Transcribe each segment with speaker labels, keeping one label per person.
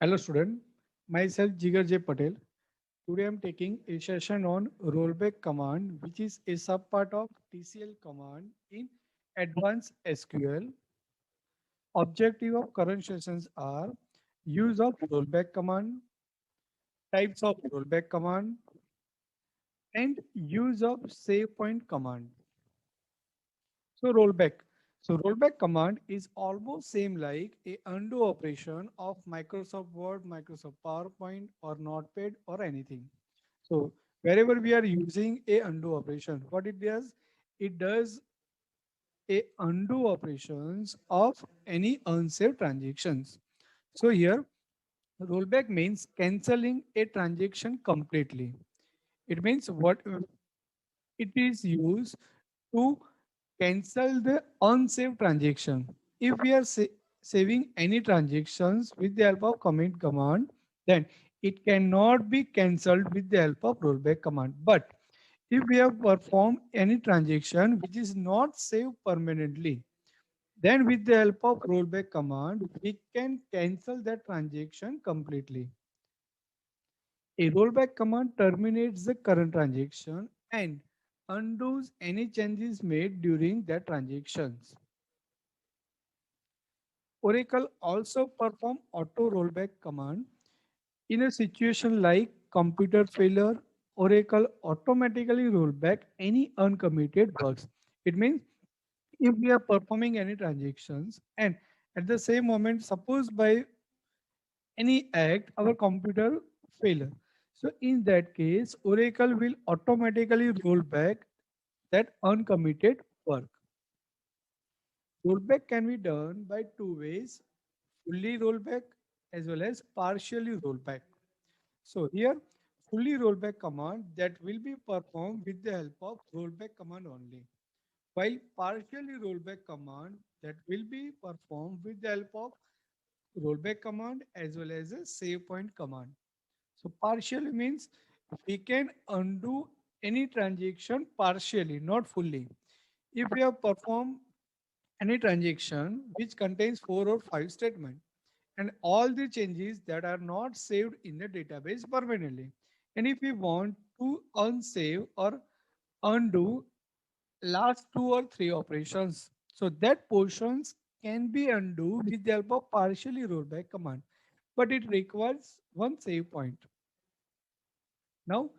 Speaker 1: Hello student, myself Jigar J. Patel. Today I am taking a session on rollback command which is a subpart of TCL command in advanced SQL. Objective of current sessions are use of rollback command, types of rollback command and use of save point command. So rollback. So rollback command is almost same like a undo operation of Microsoft Word, Microsoft PowerPoint or Notepad or anything. So wherever we are using a undo operation, what it does a undo operations of any unsaved transactions. So here rollback means canceling a transaction completely. It means what it is used to cancel the unsaved transaction. If we are saving any transactions with the help of commit command, then it cannot be cancelled with the help of rollback command. But if we have performed any transaction which is not saved permanently, then with the help of rollback command, we can cancel that transaction completely. A rollback command terminates the current transaction and undoes any changes made during that transactions. Oracle also perform auto rollback command in a situation like computer failure. Oracle automatically roll back any uncommitted works. It means if we are performing any transactions and at the same moment, suppose by any act our computer failure. So in that case, Oracle will automatically roll back that uncommitted work. Rollback can be done by two ways, fully rollback as well as partially rollback. So here, fully rollback command that will be performed with the help of rollback command only. While partially rollback command that will be performed with the help of rollback command as well as a save point command. So partially means we can undo any transaction partially, not fully. If we have performed any transaction which contains 4 or 5 statements and all the changes that are not saved in the database permanently. And if we want to unsave or undo last 2 or 3 operations, so that portions can be undo with the help of partially rollback command, but it requires one save point. Now,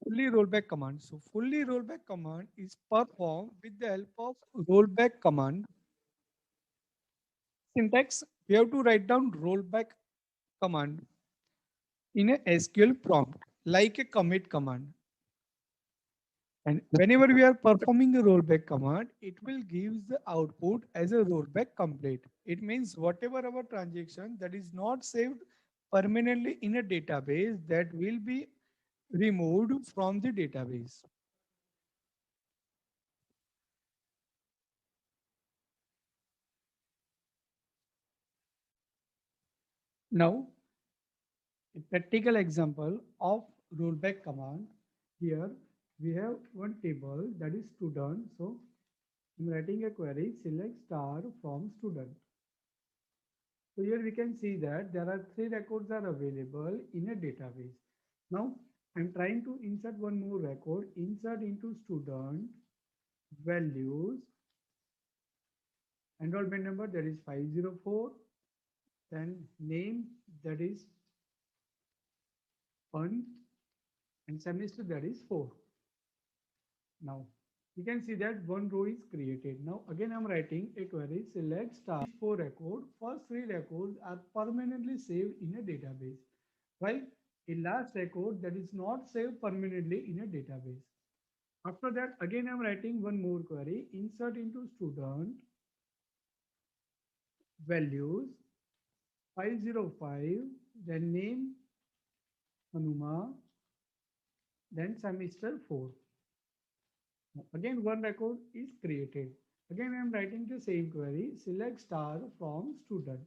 Speaker 1: fully rollback command. So fully rollback command is performed with the help of rollback command. Syntax, we have to write down rollback command in a SQL prompt like a commit command. And whenever we are performing a rollback command, it will give the output as a rollback complete. It means whatever our transaction that is not saved permanently in a database that will be removed from the database. Now, a practical example of rollback command. Here we have one table that is student. So I'm writing a query, select star from student. So here we can see that there are 3 records are available in a database. Now I'm trying to insert one more record, insert into student values, enrollment number that is 504, then name that is 1 and semester that is 4. Now you can see that one row is created. Now again I'm writing a query, select star 4 record. First 3 records are permanently saved in a database, while a last record that is not saved permanently in a database. After that again I'm writing one more query, insert into student values 505, then name Hanuma, then semester 4. Again, one record is created. Again, I am writing the same query, select star from student.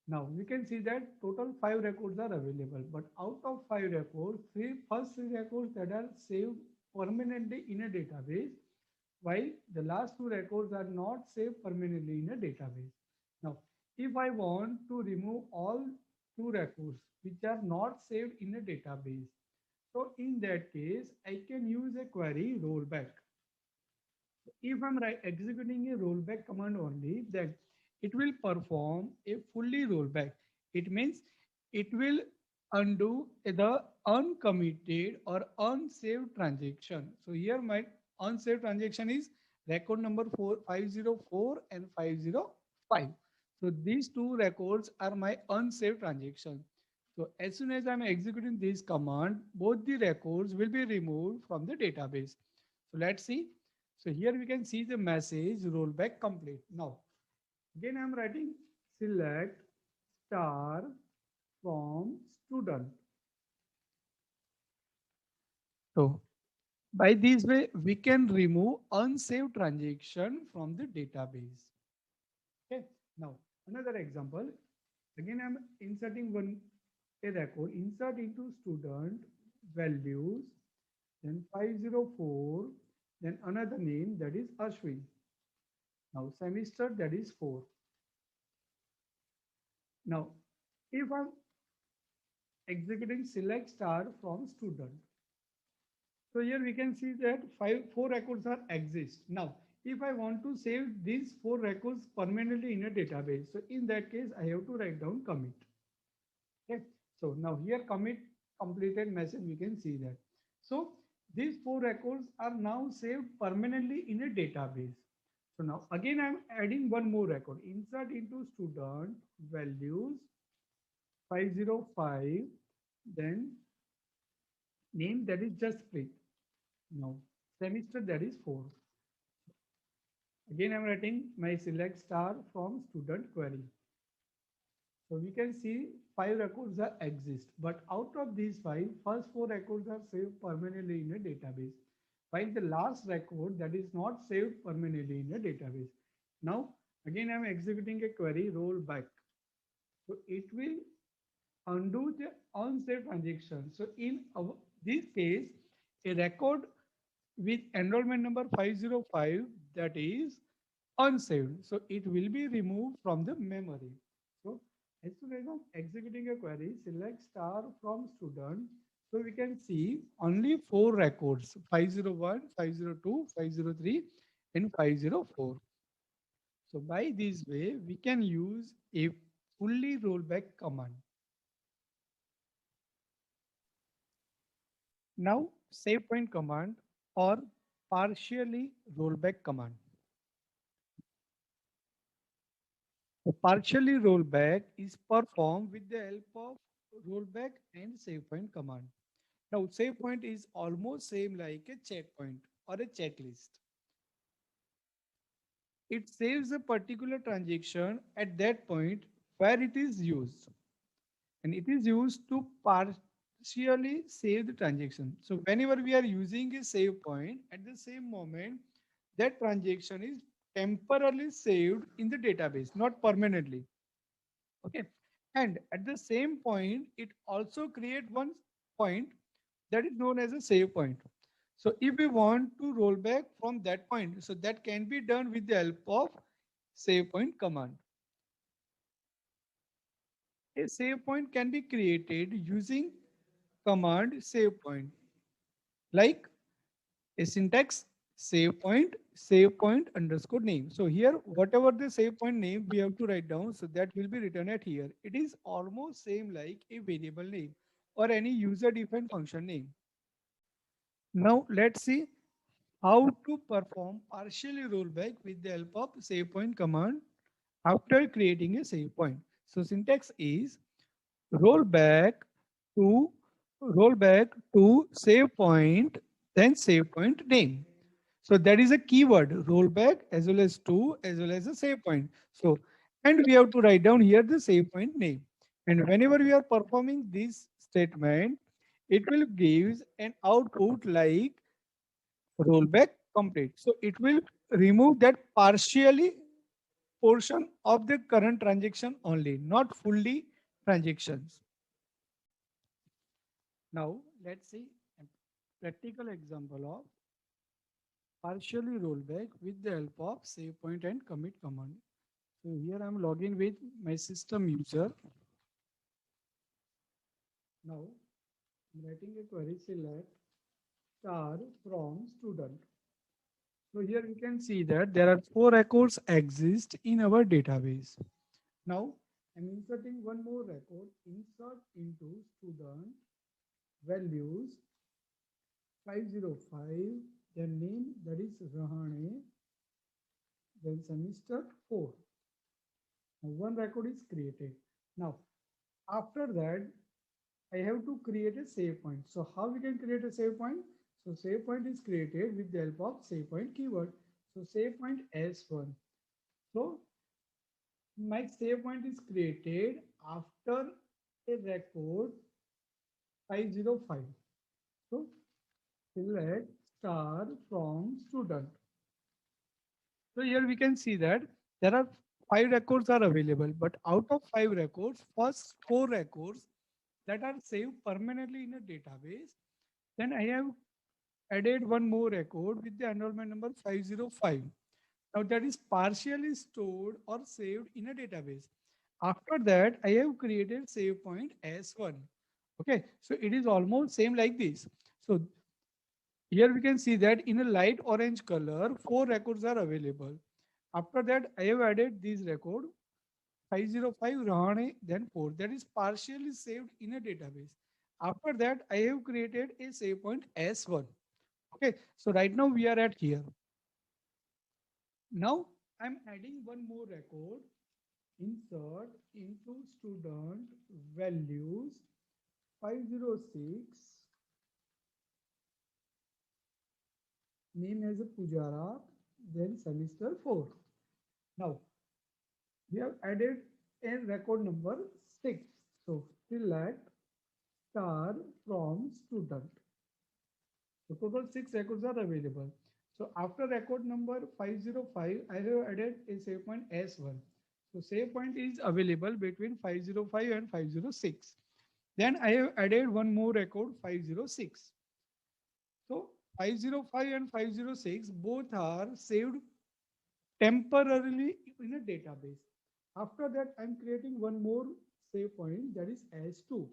Speaker 1: Now, we can see that total 5 records are available, but out of 5 records, first three records that are saved permanently in a database, while the last 2 records are not saved permanently in a database. Now, If I want to remove all two records which are not saved in a database, so in that case, I can use a query rollback. If I'm executing a rollback command only, then it will perform a fully rollback. It means it will undo the uncommitted or unsaved transaction. So here my unsaved transaction is record number 504 and 505. So these two records are my unsaved transaction. So as soon as I'm executing this command, both the records will be removed from the database. So let's see. So here we can see the message rollback complete. Now, again I'm writing select star from student. So by this way, we can remove unsaved transaction from the database. Okay. Now, another example. Again, I'm inserting a record. Insert into student values, then 504, then another name that is Ashwin. Now semester that is 4. Now, if I'm executing select star from student, so here we can see that four records are exist. Now, if I want to save these four records permanently in a database, so in that case, I have to write down commit. Okay. So now here commit completed message, we can see that. So these four records are now saved permanently in a database. So now again, I'm adding one more record. Insert into student values 505, then name that is just split. Now semester that is 4. Again, I'm writing my select star from student query. So we can see 5 records are exist, but out of these five, first 4 records are saved permanently in a database. While the last record that is not saved permanently in a database. Now, again, I'm executing a query rollback. So it will undo the unsaved transaction. So in this case, a record with enrollment number 505 that is unsaved. So it will be removed from the memory. So as soon as I'm executing a query, select star from student. So we can see only 4 records 501, 502, 503, and 504. So by this way, we can use a fully rollback command. Now, save point command or partially rollback command. The partially rollback is performed with the help of rollback and save point command. Now, save point is almost same like a checkpoint or a checklist. It saves a particular transaction at that point where it is used, and it is used to partially save the transaction. So whenever we are using a save point, at the same moment, that transaction is temporarily saved in the database, not permanently. Okay. And at the same point, it also create one point that is known as a save point. So if we want to roll back from that point, so that can be done with the help of save point command. A save point can be created using command save point, like a syntax save point underscore name. So here, whatever the save point name we have to write down, so that will be written at here. It is almost same like a variable name or any user defined function name. Now let's see how to perform partially rollback with the help of save point command after creating a save point. So syntax is rollback to rollback to save point, then save point name. So that is a keyword rollback as well as to as well as a save point. So and we have to write down here the save point name. And whenever we are performing this statement, it will give an output like rollback complete. So it will remove that partially portion of the current transaction only, not fully transactions. Now let's see a practical example of partially rollback with the help of save point and commit command. So here I'm logging with my system user. Now I'm writing a query select star from student. So here you can see that there are 4 records exist in our database. Now I'm inserting one more record, insert into student values 505, then name that is Rahane, then semester 4. Now one record is created. Now after that I have to create a save point. So how we can create a save point? So save point is created with the help of save point keyword. So save point S1. So my save point is created after a record 505. So select star from student. So here we can see that there are 5 records are available, but out of 5 records, first 4 records that are saved permanently in a database, then I have added one more record with the enrollment number 505. Now that is partially stored or saved in a database. After that, I have created save point S1. Okay, so it is almost same like this. So here we can see that in a light orange color, 4 records are available. After that, I have added this record 505 Rahane, then 4. That is partially saved in a database. After that, I have created a save point S1. Okay, so right now we are at here. Now I'm adding one more record, insert into student values 506, name as a Pujara, then semester 4. Now we have added a record number 6. So select star from student. So total 6 records are available. So after record number 505, I have added a save point S1. So save point is available between 505 and 506. Then I have added one more record 506. So 505 and 506 both are saved temporarily in a database. After that, I'm creating one more save point that is S2.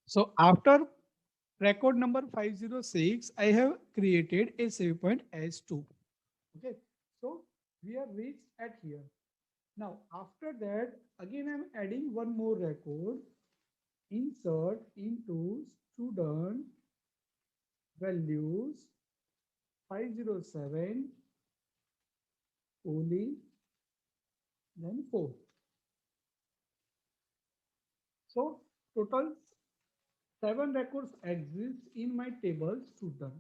Speaker 1: So after record number 506, I have created a save point S2. Okay, so we are reached at here. Now after that, again I'm adding one more record, insert into student values 507 only, then 4. So total 7 records exist in my table student.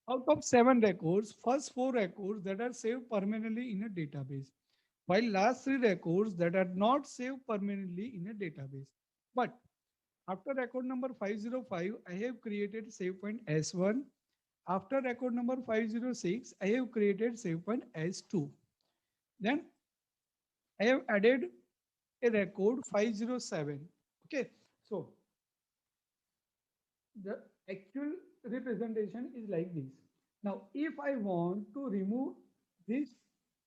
Speaker 1: Out of 7 records, first 4 records that are saved permanently in a database, while last 3 records that are not saved permanently in a database. But after record number 505, I have created save point S1. After record number 506, I have created save point S2. Then I have added a record 507. Okay, so the actual representation is like this. Now, if I want to remove this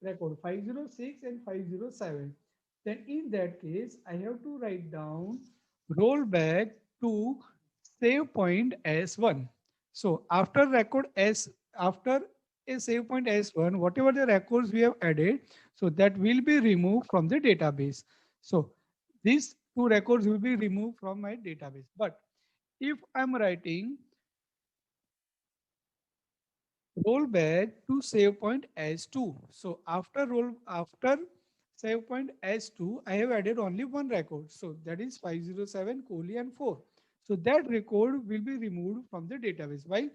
Speaker 1: record 506 and 507, then in that case, I have to write down roll back to save point S1. So after record S, after a save point S1, whatever the records we have added, so that will be removed from the database. So these 2 records will be removed from my database. But if I'm writing roll back to save point S2. So after save point S2, I have added only one record. So that is 507 and 4. So that record will be removed from the database. While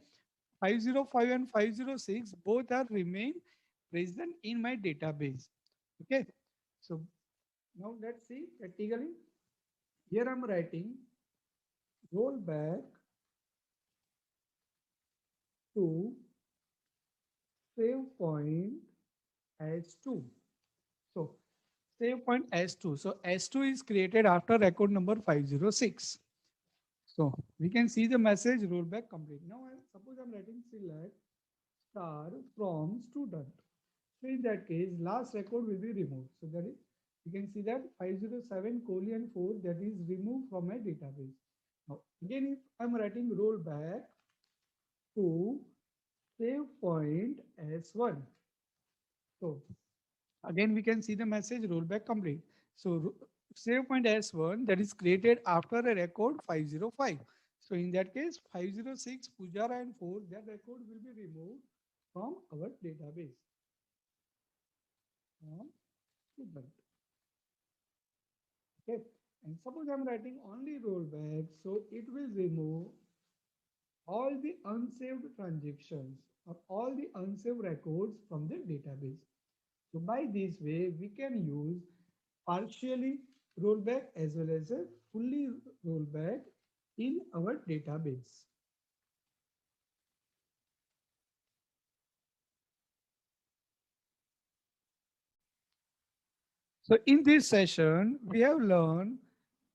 Speaker 1: 505 and 506 both are remain present in my database. Okay. So now let's see practically. Here I'm writing roll back to save point S2. So save point S2. So S2 is created after record number 506. So we can see the message rollback complete. Now suppose I'm writing select star from student. So in that case, last record will be removed. So that is, you can see that 507 colon 4 that is removed from my database. Now again, if I'm writing rollback to save point S1. So again, we can see the message rollback complete. So save point S1 that is created after a record 505. So in that case, 506 Pujara and 4 that record will be removed from our database. Student. Okay. And suppose I'm writing only rollback, so it will remove all the unsaved transactions or all the unsaved records from the database. So by this way, we can use partially rollback as well as a fully rollback in our database. So in this session, we have learned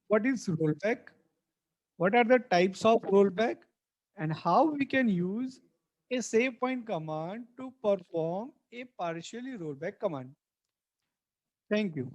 Speaker 1: what is rollback, what are the types of rollback, and how we can use a save point command to perform a partially rollback command. Thank you.